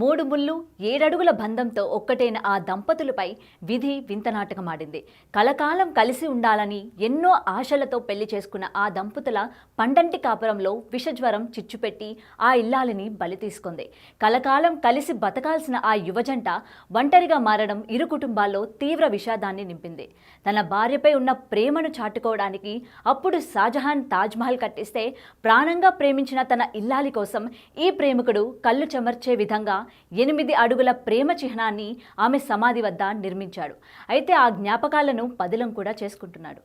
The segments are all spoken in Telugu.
3 ముళ్ళు 7 అడుగుల బంధంతో ఒక్కటైన ఆ దంపతులపై విధి వింత నాటకమాడింది. కలకాలం కలిసి ఉండాలని ఎన్నో ఆశలతో పెళ్లి చేసుకున్న ఆ దంపతుల పండంటి కాపురంలో విషజ్వరం చిచ్చుపెట్టి ఆ ఇల్లాలిని బలి తీసుకుంది. కలకాలం కలిసి బతకాల్సిన ఆ యువజంట ఒంటరిగా మారడం ఇరు కుటుంబాల్లో తీవ్ర విషాదాన్ని నింపింది. తన భార్యపై ఉన్న ప్రేమను చాటుకోవడానికి అప్పుడు షాజహాన్ తాజ్మహల్ కట్టిస్తే ప్రాణంగా ప్రేమించిన తన ఇల్లాలి కోసం ఈ ప్రేమికుడు కళ్ళు చెమర్చే విధంగా 8 అడుగుల ప్రేమ చిహ్నాన్ని ఆమె సమాధి వద్ద నిర్మించాడు. అయితే ఆ జ్ఞాపకాలను పదిలం కూడా చేసుకుంటున్నాడు.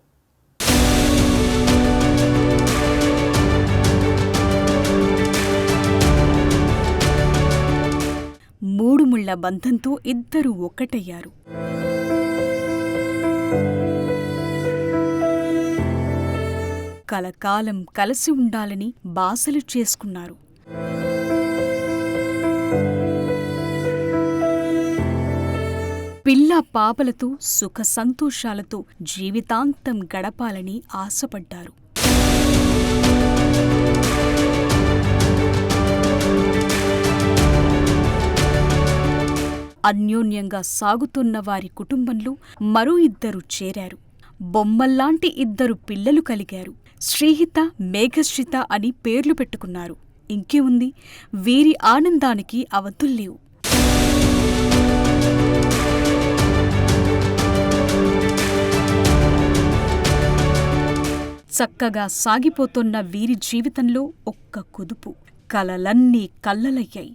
మూడు ముళ్ల బంధంతో ఇద్దరు ఒక్కటయ్యారు. కలకాలం కలిసి ఉండాలని బాసలు చేసుకున్నారు. పిల్ల పాపలతో సుఖ సంతోషాలతో జీవితాంతం గడపాలని ఆశపడ్డారు. అన్యోన్యంగా సాగుతున్న వారి కుటుంబంలో మరో ఇద్దరు చేరారు. బొమ్మల్లాంటి ఇద్దరు పిల్లలు కలిగారు. శ్రీహిత, మేఘశ్రిత అని పేర్లు పెట్టుకున్నారు. ఇంకేముంది, వీరి ఆనందానికి అవధుల్లేవు. చక్కగా సాగిపోతున్న వీరి జీవితంలో ఒక్క కుదుపు. కలలన్నీ కల్లలయ్యాయి.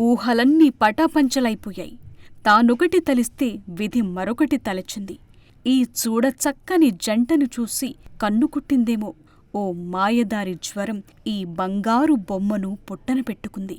ఊహలన్నీ పటాపంచలైపోయాయి. తానొకటి తలిస్తే విధి మరొకటి తలచింది. ఈ చూడచక్కని జంటను చూసి కన్నుకుట్టిందేమో ఓ మాయదారి జ్వరం ఈ బంగారు బొమ్మను పొట్టన పెట్టుకుంది.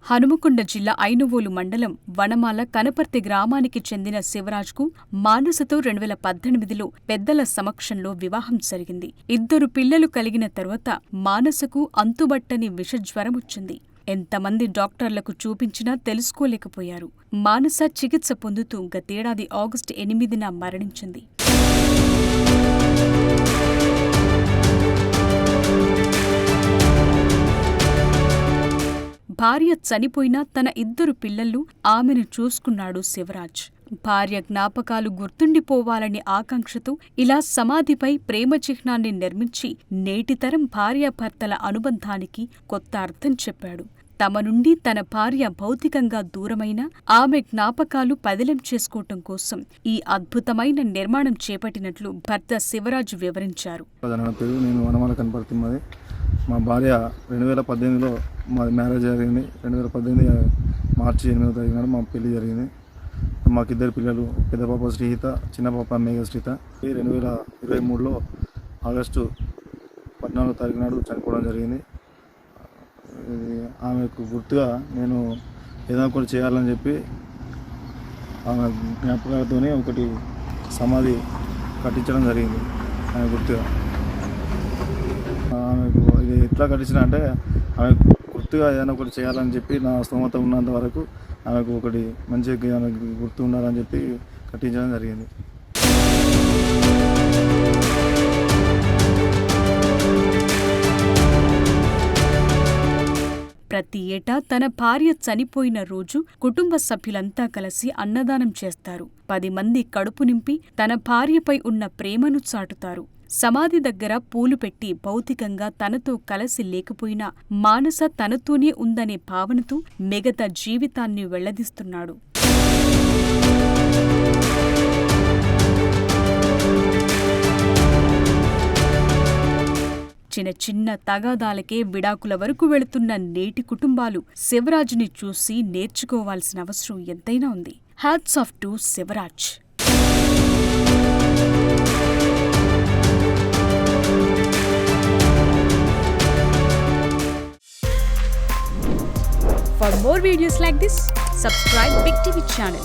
హనుమకొండ జిల్లా ఐనువోలు మండలం వనమాల కనపర్తి గ్రామానికి చెందిన శివరాజ్కు మానసతో 2018లో పెద్దల సమక్షంలో వివాహం జరిగింది. ఇద్దరు పిల్లలు కలిగిన తరువాత మానసకు అంతుబట్టని విషజ్వరమొచ్చింది. ఎంతమంది డాక్టర్లకు చూపించినా తెలుసుకోలేకపోయారు. మానస చికిత్స పొందుతూ గతేడాది ఆగస్టు 8న మరణించింది. భార్య చనిపోయినా తన ఇద్దరు పిల్లలు ఆమెను చూసుకున్నాడు శివరాజ్. భార్య జ్ఞాపకాలు గుర్తుండిపోవాలని ఆకాంక్షతో ఇలా సమాధిపై ప్రేమ చిహ్నాన్ని నిర్మించి నేటితరం భార్యాభర్తల అనుబంధానికి కొత్త అర్థం చెప్పాడు. తమ నుండి తన భార్య భౌతికంగా దూరమైన ఆమె జ్ఞాపకాలు పదిలం చేసుకోవటం కోసం ఈ అద్భుతమైన నిర్మాణం చేపట్టినట్లు భర్త శివరాజ్ వివరించారు. మా భార్య 2018లో మా మ్యారేజ్ జరిగింది. 2018 మార్చి 8వ తారీఖు నాడు మా పెళ్లి జరిగింది. మాకిద్దరు పిల్లలు, పెద్ద పాప శ్రీహిత, చిన్న పాప మేఘశ్రిత. 2023లో ఆగస్టు 14వ తారీఖు నాడు చనిపోవడం జరిగింది. ఆమెకు గుర్తుగా నేను ఏదైనా ఒకటి చేయాలని చెప్పి ఆమె జ్ఞాపకాలతోనే ఒకటి సమాధి కట్టించడం జరిగింది. ఆమె గుర్తుగా ఆమెకు ఇది ఎట్లా కట్టించిన అంటే ఆమె గుర్తుగా ఏదైనా ఒకటి చేయాలని చెప్పి నా స్తోమత ఉన్నంత వరకు ఆమెకు ఒకటి మంచిగా ఆమెకు గుర్తు ఉండాలని చెప్పి కట్టించడం జరిగింది. ప్రతి ఏటా తన భార్య చనిపోయిన రోజు కుటుంబ సభ్యులంతా కలిసి అన్నదానం చేస్తారు. 10 మంది కడుపు నింపి తన భార్యపై ఉన్న ప్రేమను చాటుతారు. సమాధి దగ్గర పూలు పెట్టి భౌతికంగా తనతో కలిసి లేకపోయినా మానస తనతోనే ఉందనే భావనతో మిగతా జీవితాన్ని వెళ్లదీస్తున్నాడు. చిన్న చిన్న తగాదాలకే విడాకుల వరకు వెళుతున్న నేటి కుటుంబాలు శివరాజ్ని చూసి నేర్చుకోవాల్సిన అవసరం ఎంతైనా ఉంది. Hats off to Shivraj. For more videos like this, subscribe Big TV channel.